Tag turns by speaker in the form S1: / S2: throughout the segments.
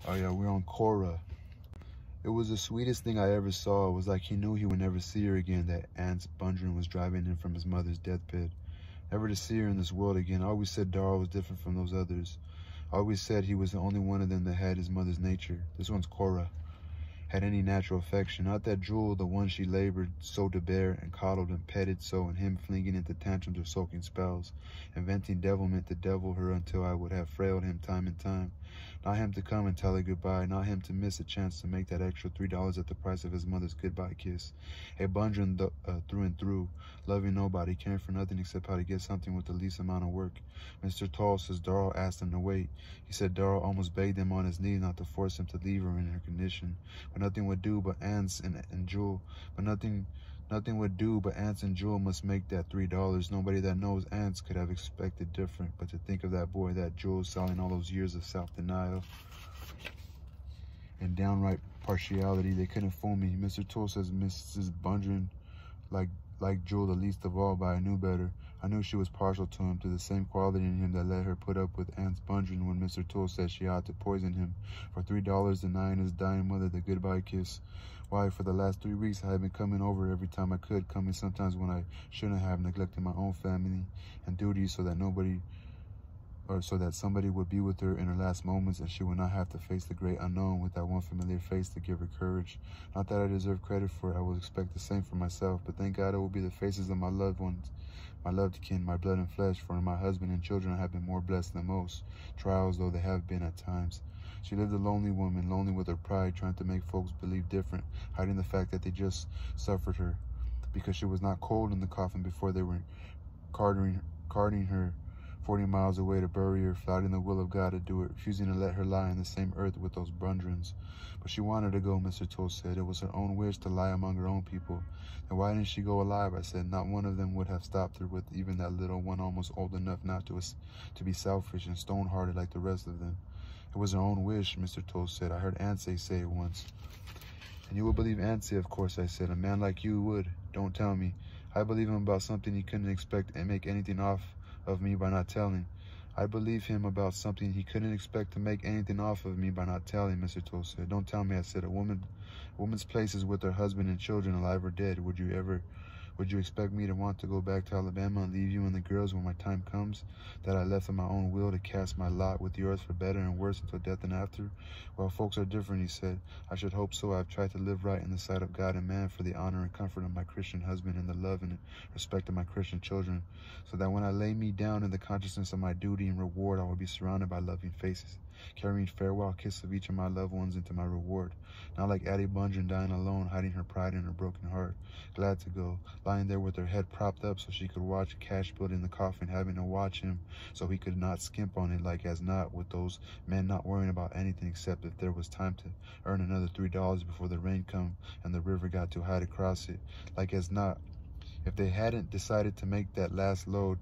S1: Oh yeah, we're on Cora. It was the sweetest thing I ever saw. It was like he knew he would never see her again, that Aunt Bundren was driving him from his mother's deathbed. Never to see her in this world again. I always said Darl was different from those others. I always said he was the only one of them that had his mother's nature. This one's Cora. Had any natural affection. Not that Jewel, the one she labored so to bear and coddled and petted so, and him flinging into tantrums or soaking spells, inventing devilment to devil her until I would have frailed him time and time. Not him to come and tell her goodbye, not him to miss a chance to make that extra $3 at the price of his mother's goodbye kiss. A Bundren through and through, loving nobody, caring for nothing except how to get something with the least amount of work. Mr. Tall says Darl asked him to wait. He said Darl almost begged him on his knees not to force him to leave her in her condition. But nothing would do but Ants and Jewel. But nothing would do but Ants and Jewel must make that $3. Nobody that knows Ants could have expected different. But to think of that boy, that Jewel, selling all those years of self-denial and downright partiality, they couldn't fool me. Mr. Toll says Mrs. Bundren like Jewel the least of all, but I knew better. I knew she was partial to him, to the same quality in him that let her put up with Aunt Bundren when Mr. Toll said she ought to poison him for $3 denying his dying mother the goodbye kiss. Why, for the last 3 weeks I had been coming over every time I could, coming sometimes when I shouldn't have, neglected my own family and duties so that somebody would be with her in her last moments and she would not have to face the great unknown with that one familiar face to give her courage. Not that I deserve credit for it, I will expect the same for myself, but thank God it will be the faces of my loved ones, my loved kin, my blood and flesh, for my husband and children have been more blessed than most, trials though they have been at times. She lived a lonely woman, lonely with her pride, trying to make folks believe different, hiding the fact that they just suffered her, because she was not cold in the coffin before they were carting her 40 miles away to bury her, flouting the will of God to do it, refusing to let her lie in the same earth with those Bundrens. But she wanted to go, Mr. Toll said. It was her own wish to lie among her own people. And why didn't she go alive? I said. Not one of them would have stopped her, with even that little one almost old enough not to be selfish and stone-hearted like the rest of them. It was her own wish, Mr. Toll said. I heard Ansay say it once. And you would believe Ansay, of course, I said. A man like you would. Don't tell me. I believe him about something he couldn't expect and make anything off of me by not telling. I believe him about something he couldn't expect to make anything off of me by not telling, Mr. Toll said. Don't tell me, I said. A woman's place is with her husband and children, alive or dead. Would you expect me to want to go back to Alabama and leave you and the girls when my time comes, that I left of my own will to cast my lot with yours for better and worse until death and after? Well, folks are different, he said. I should hope so. I've tried to live right in the sight of God and man for the honor and comfort of my Christian husband and the love and respect of my Christian children, so that when I lay me down in the consciousness of my duty and reward, I will be surrounded by loving faces, carrying farewell kiss of each of my loved ones into my reward. Not like Addie Bundren dying alone, hiding her pride in her broken heart, glad to go, lying there with her head propped up so she could watch Cash build in the coffin, having to watch him so he could not skimp on it like as not, with those men not worrying about anything except if there was time to earn another $3 before the rain come and the river got too high to cross it, like as not. If they hadn't decided to make that last load,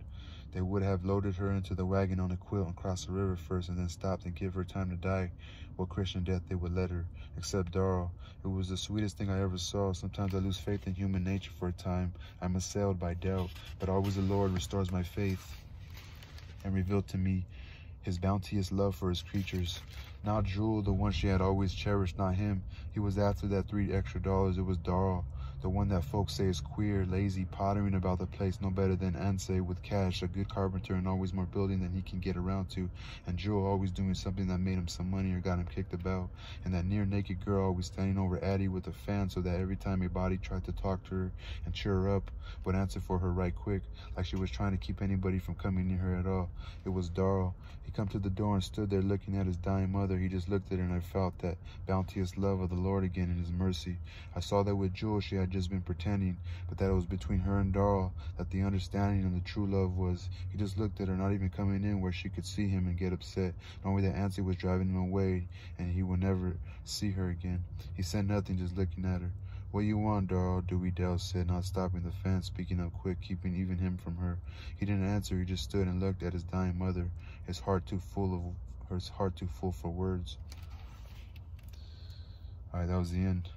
S1: they would have loaded her into the wagon on a quilt and crossed the river first and then stopped and give her time to die what Christian death they would let her, except Darl. It was the sweetest thing I ever saw. Sometimes I lose faith in human nature for a time. I'm assailed by doubt, but always the Lord restores my faith and revealed to me his bounteous love for his creatures. Now Jewel, the one she had always cherished, not him. He was after that $3 extra. It was Darl, the one that folks say is queer, lazy, pottering about the place, no better than Ansay with cash, a good carpenter and always more building than he can get around to, and Jewel always doing something that made him some money or got him kicked about, and that near-naked girl always standing over Addie with a fan so that every time a body tried to talk to her and cheer her up, would answer for her right quick, like she was trying to keep anybody from coming near her at all. It was Darl. He come to the door and stood there looking at his dying mother. He just looked at her and I felt that bounteous love of the Lord again in his mercy. I saw that with Jewel she had just been pretending, but that it was between her and Darl that the understanding and the true love was. He just looked at her, not even coming in where she could see him and get upset, knowing that Ansay was driving him away and he would never see her again. He said nothing, just looking at her. What you want, Darl? Dewey Dell said, not stopping the fan, speaking up quick, keeping even him from her. He didn't answer, he just stood and looked at his dying mother, his heart too full for words. All right, that was the end.